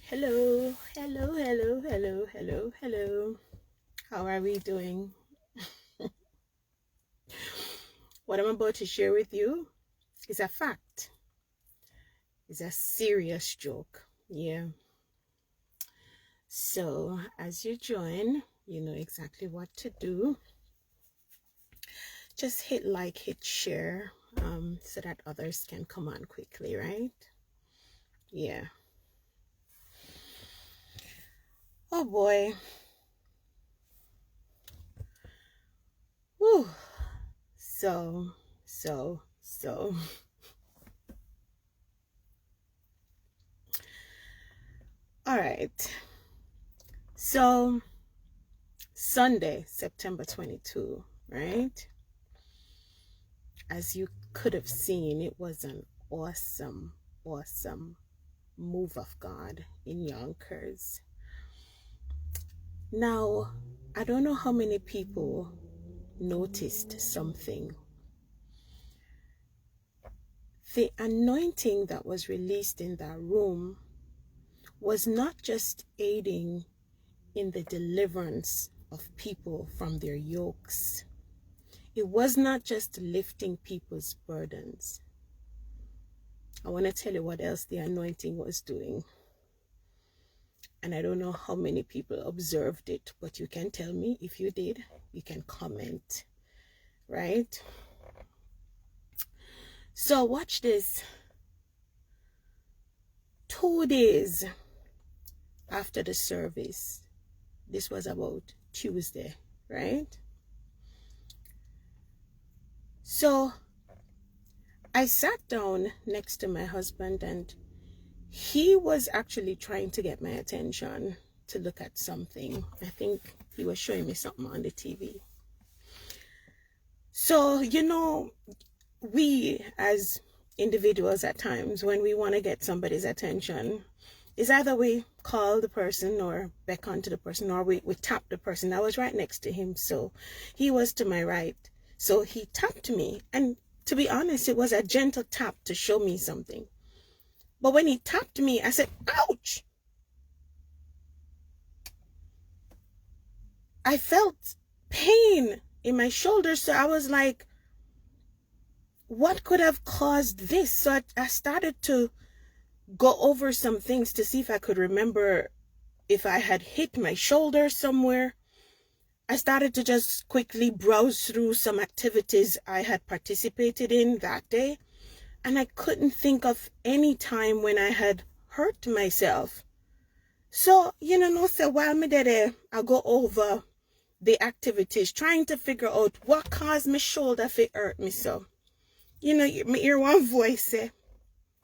Hello, hello, hello, hello, hello, hello. How are we doing? What I'm about to share with you is a fact. It's a serious joke. Yeah. So, as you join, you know exactly what to do. Just hit like, hit share, so that others can come on quickly, right? Yeah. Oh boy. Whew. So. All right. So, Sunday, September 22, right? As you could have seen, it was an awesome move of God in Yonkers. Now, I don't know how many people noticed something. The anointing that was released in that room was not just aiding in the deliverance of people from their yokes. It was not just lifting people's burdens. I want to tell you what else the anointing was doing. And I don't know how many people observed it, but you can tell me if you did. You can comment, right? So watch this. 2 days after the service, this was about Tuesday, right? So I sat down next to my husband, and he was actually trying to get my attention to look at something. I think he was showing me something on the TV. So, you know, we as individuals at times, when we want to get somebody's attention, is either we call the person or beckon to the person, or we tap the person. I was right next to him, so he was to my right. So he tapped me, and to be honest, it was a gentle tap to show me something. But when he tapped me, I said, ouch! I felt pain in my shoulder, so I was like, what could have caused this? So I started to go over some things to see if I could remember if I had hit my shoulder somewhere. I started to just quickly browse through some activities I had participated in that day, and I couldn't think of any time when I had hurt myself. So, you know, so while me there, I go over the activities, trying to figure out what caused my shoulder to hurt me so. You know, me hear one voice say,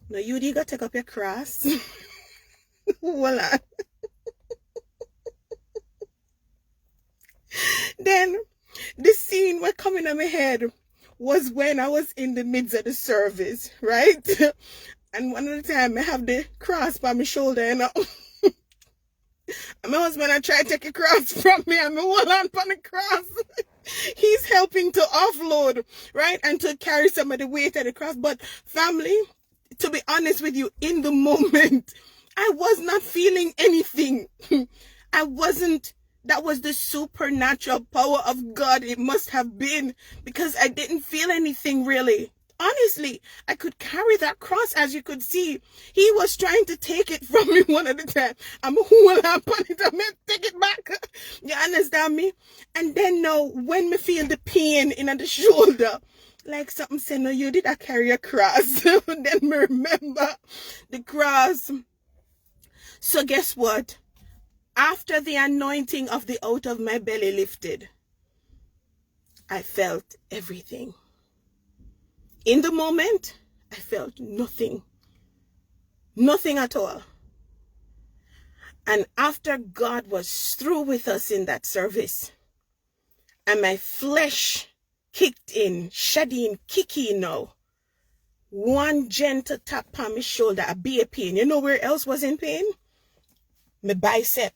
no, you gotta take up your cross. Hold on. Then the scene what coming in my head was when I was in the midst of the service, right? And one of the time I have the cross by my shoulder, and my husband I try to take a cross from me, and I hold on on the cross. He's helping to offload, right? And to carry some of the weight of the cross. But family, to be honest with you, in the moment, I was not feeling anything. I wasn't. That was the supernatural power of God. It must have been, because I didn't feel anything really. Honestly, I could carry that cross, as you could see. He was trying to take it from me one at a time. I'm hold on it, I'm gonna take it back. You understand me? And then now, when me feel the pain in the shoulder, like something say, no, you did I carry a cross. Then me remember the cross. So guess what? After the anointing of the out of my belly lifted, I felt everything. In the moment, I felt nothing. Nothing at all. And after God was through with us in that service, and my flesh kicked in, Shadeen kicky now, one gentle tap on my shoulder, a be a pain. You know where else was in pain? My bicep.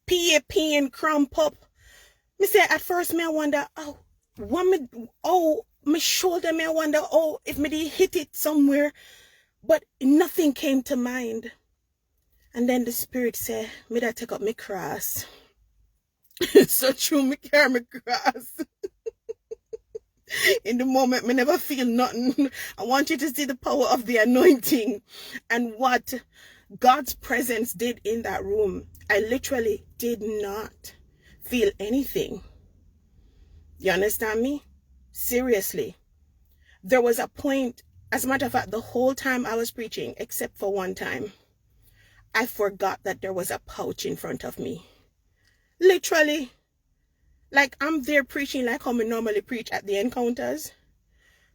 Pain, cramp up. Me say at first me I wonder, my shoulder, me I wonder, if me did hit it somewhere. But nothing came to mind. And then the Spirit said, me that take up my cross. So true, me carry my cross. In the moment, me never feel nothing. I want you to see the power of the anointing and what God's presence did in that room. I literally did not feel anything. You understand me? Seriously. There was a point, as a matter of fact, the whole time I was preaching, except for one time, I forgot that there was a pouch in front of me. Literally. Like I'm there preaching like how we normally preach at the encounters.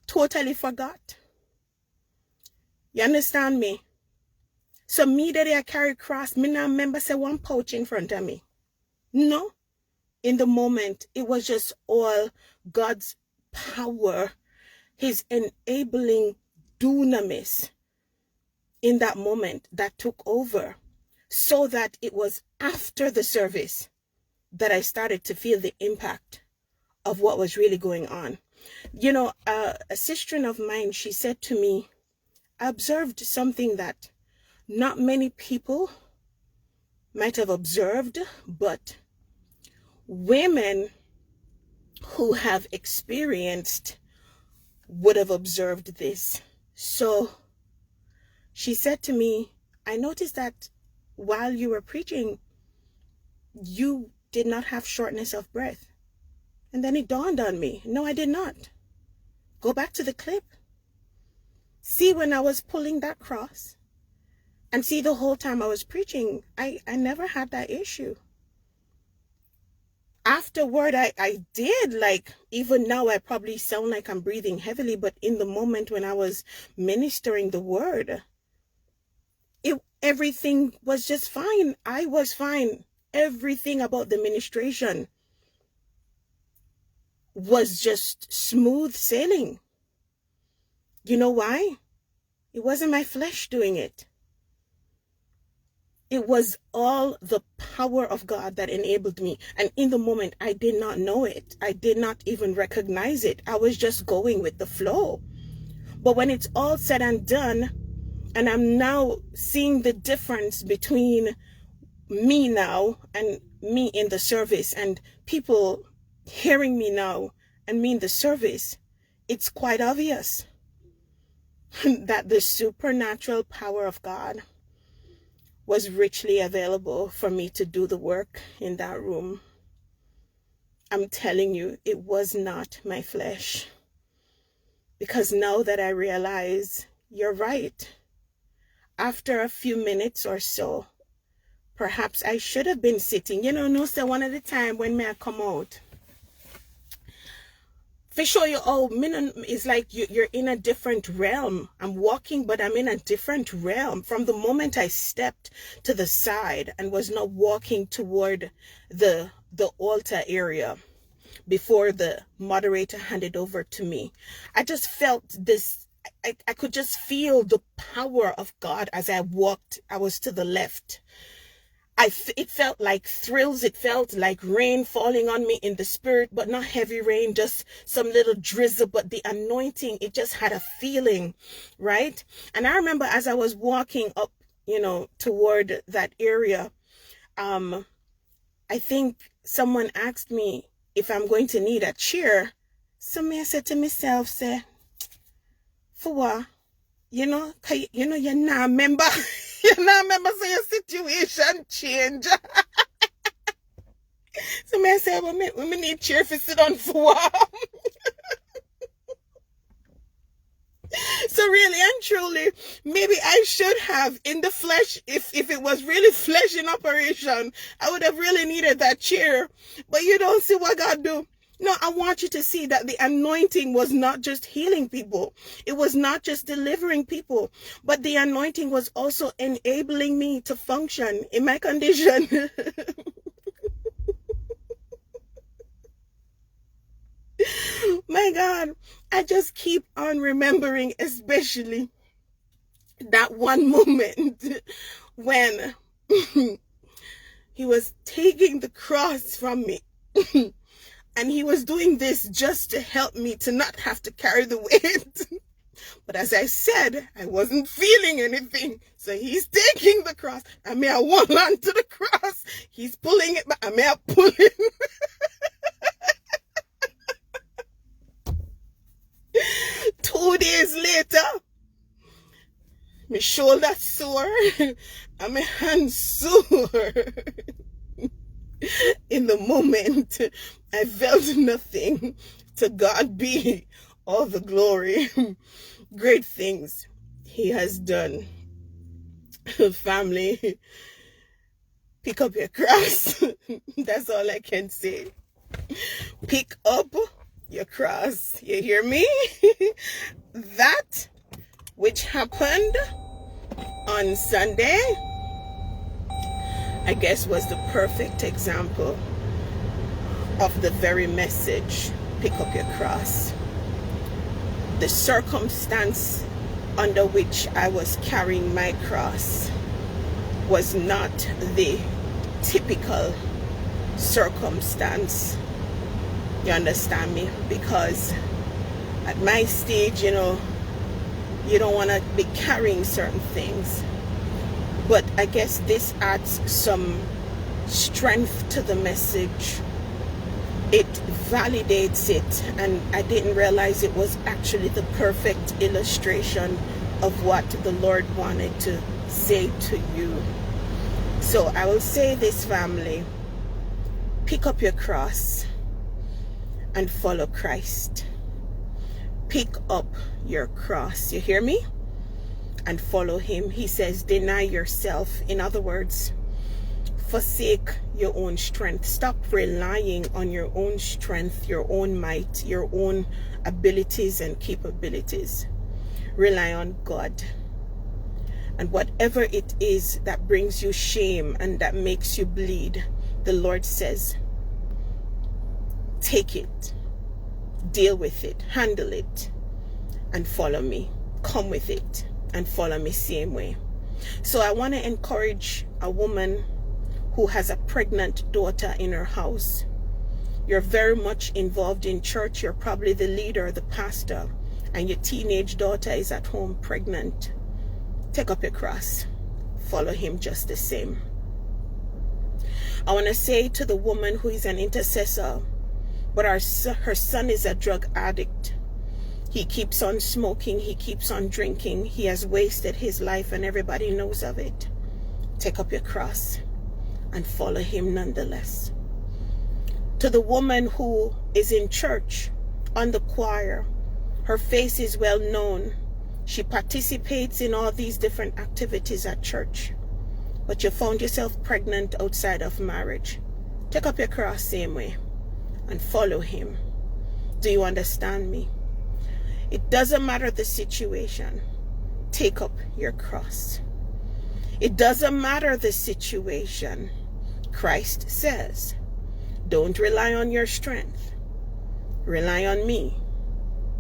Totally forgot. You understand me? So me that I carry cross, me not remember say one pouch in front of me. No. In the moment, it was just all God's power, his enabling dunamis in that moment that took over, so that it was after the service that I started to feel the impact of what was really going on. You know, a sister of mine, she said to me, I observed something that not many people might have observed, but women who have experienced would have observed this. So she said to me, I noticed that while you were preaching, you did not have shortness of breath. And then it dawned on me, no, I did not. Go back to the clip. See when I was pulling that cross. And see the whole time I was preaching, I never had that issue. Afterward, I did, like, even now I probably sound like I'm breathing heavily, but in the moment when I was ministering the word, everything was just fine. I was fine. Everything about the ministration was just smooth sailing. You know why? It wasn't my flesh doing it. It was all the power of God that enabled me. And in the moment, I did not know it. I did not even recognize it. I was just going with the flow. But when it's all said and done, and I'm now seeing the difference between me now and me in the service, and people hearing me now and me in the service, it's quite obvious that the supernatural power of God was richly available for me to do the work in that room. I'm telling you, it was not my flesh. Because now that I realize, you're right. After a few minutes or so, perhaps I should have been sitting. You know, no, say one at a time when I come out. For sure, it's like you're in a different realm. I'm walking, but I'm in a different realm. From the moment I stepped to the side and was now walking toward the altar area before the moderator handed over to me, I just felt this. I could just feel the power of God as I walked. I was to the left. It felt like thrills. It felt like rain falling on me in the spirit, but not heavy rain, just some little drizzle. But the anointing, it just had a feeling, right? And I remember as I was walking up, toward that area, I think someone asked me if I'm going to need a chair. So I said to myself, say, for what? You're not remember. You know, remember, so your situation change. So I say, we need chair to sit on for warm. So really and truly, maybe I should have, in the flesh, if it was really flesh in operation, I would have really needed that chair. But you don't see what God do. No, I want you to see that the anointing was not just healing people. It was not just delivering people, but the anointing was also enabling me to function in my condition. My God, I just keep on remembering, especially that one moment when he was taking the cross from me. And he was doing this just to help me to not have to carry the weight. But as I said, I wasn't feeling anything. So he's taking the cross. I may have hold on to the cross. He's pulling it back. I may have pulled it. 2 days later, my shoulder sore and my hand sore. In the moment, I felt nothing. To God be all the glory. Great things he has done. Family, pick up your cross. That's all I can say. Pick up your cross. You hear me? That which happened on Sunday, I guess, was the perfect example of the very message. Pick up your cross. The circumstance under which I was carrying my cross was not the typical circumstance. You understand me? Because at my stage, you know, you don't want to be carrying certain things. But I guess this adds some strength to the message. It validates it, and I didn't realize it was actually the perfect illustration of what the Lord wanted to say to you. So I will say this, family: pick up your cross and follow Christ. Pick up your cross, you hear me? And follow him. He says, deny yourself. In other words, forsake your own strength. Stop relying on your own strength, your own might, your own abilities and capabilities. Rely on God. And whatever it is that brings you shame and that makes you bleed, the Lord says, take it, deal with it, handle it, and follow me. Come with it and follow me same way. So I want to encourage a woman who has a pregnant daughter in her house. You're very much involved in church. You're probably the leader, the pastor, and your teenage daughter is at home pregnant. Take up your cross. Follow him just the same. I want to say to the woman who is an intercessor, but her son is a drug addict. He keeps on smoking. He keeps on drinking. He has wasted his life and everybody knows of it. Take up your cross and follow him nonetheless. To the woman who is in church, on the choir, her face is well known. She participates in all these different activities at church, but you found yourself pregnant outside of marriage. Take up your cross same way and follow him. Do you understand me? It doesn't matter the situation. Take up your cross. It doesn't matter the situation. Christ says, don't rely on your strength. Rely on me.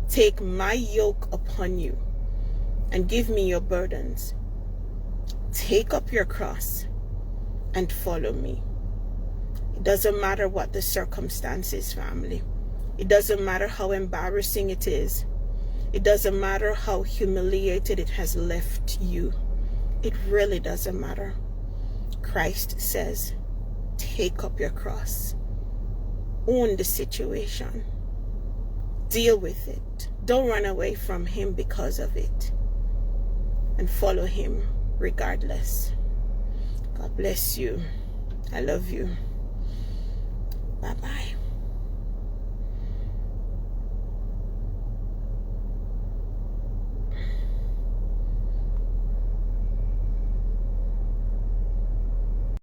Take my yoke upon you and give me your burdens. Take up your cross and follow me. It doesn't matter what the circumstances, family. It doesn't matter how embarrassing it is. It doesn't matter how humiliated it has left you. It really doesn't matter. Christ says, take up your cross. Own the situation. Deal with it. Don't run away from him because of it. And follow him regardless. God bless you. I love you. Bye-bye.